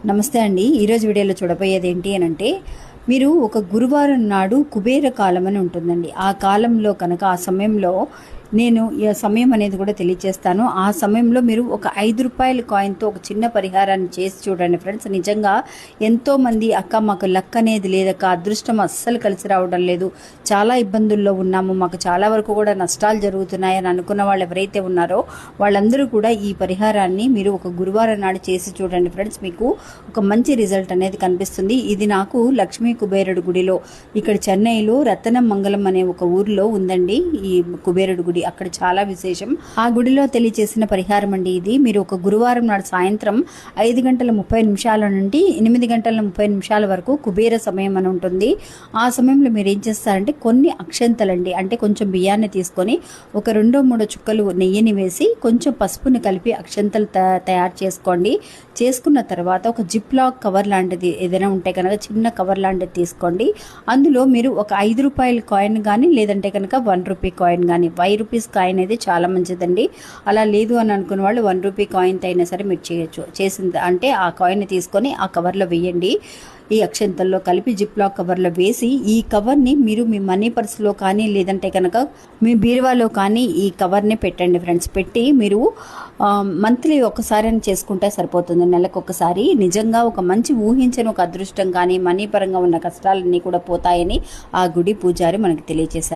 నమస్తే అండి. ఈరోజు వీడియోలో చూడబోయేది ఏంటి అని అంటే, మీరు ఒక గురువారం నాడు కుబేర కాలం అని ఉంటుందండి. ఆ కాలంలో కనుక ఆ సమయంలో నేను ఈ సమయం అనేది కూడా తెలియజేస్తాను. ఆ సమయంలో మీరు ఒక ₹5 కాయిన్తో ఒక చిన్న పరిహారాన్ని చేసి చూడండి ఫ్రెండ్స్. నిజంగా ఎంతోమంది అక్క మాకు లక్ అనేది లేదక్క, అదృష్టం అస్సలు కలిసి రావడం లేదు, చాలా ఇబ్బందుల్లో ఉన్నాము, మాకు చాలా వరకు కూడా నష్టాలు జరుగుతున్నాయని అనుకున్న వాళ్ళు ఎవరైతే ఉన్నారో వాళ్ళందరూ కూడా ఈ పరిహారాన్ని మీరు ఒక గురువారం నాడు చేసి చూడండి ఫ్రెండ్స్. మీకు ఒక మంచి రిజల్ట్ అనేది కనిపిస్తుంది. ఇది నాకు లక్ష్మీ కుబేరుడు గుడిలో, ఇక్కడ చెన్నైలో రతనం మంగళం అనే ఒక ఊరిలో ఉందండి ఈ కుబేరుడు గుడి. అక్కడ చాలా విశేషం. ఆ గుడిలో తెలియచేసిన పరిహారం అండి ఇది. మీరు ఒక గురువారం నాడు సాయంత్రం 5:30 నుండి 8:30 వరకు కుబేర సమయం అని ఉంటుంది. ఆ సమయంలో మీరు ఏం చేస్తారంటే కొన్ని అక్షంతలండి, అంటే కొంచెం బియ్యాన్ని తీసుకొని ఒక 2-3 చుక్కలు నెయ్యిని వేసి కొంచెం పసుపుని కలిపి అక్షంతలు తయారు చేసుకోండి. చేసుకున్న తర్వాత ఒక జిప్ లాక్ కవర్ లాంటిది ఏదైనా ఉంటే కనుక చిన్న కవర్ లాంటిది తీసుకోండి. అందులో మీరు ఒక ₹5 కాయిన్ కానీ లేదంటే కనుక ₹1 కాయిన్ కానీ, ₹5 కాయిన్ అయితే చాలా మంచిదండి. అలా లేదు అని అనుకున్న వాళ్ళు ₹1 కాయిన్ అయినా సరే మీరు చేయొచ్చు. చేసింది అంటే ఆ కాయిన్ తీసుకొని ఆ కవర్లో వేయండి. ఈ అక్షంతల్లో కలిపి జిప్ లాక్ కవర్లో వేసి ఈ కవర్ని మీరు మీ మనీ పర్సులో కానీ లేదంటే కనుక మీ బీరువాలో కానీ ఈ కవర్ని పెట్టండి ఫ్రెండ్స్. పెట్టి మీరు మంత్లీ ఒకసారి చేసుకుంటే సరిపోతుంది, నెలకు ఒకసారి. నిజంగా ఒక మంచి ఊహించని ఒక అదృష్టం కానీ మనీ పరంగా ఉన్న కష్టాలన్నీ కూడా పోతాయని ఆ గుడి పూజారి మనకు తెలియజేశారు.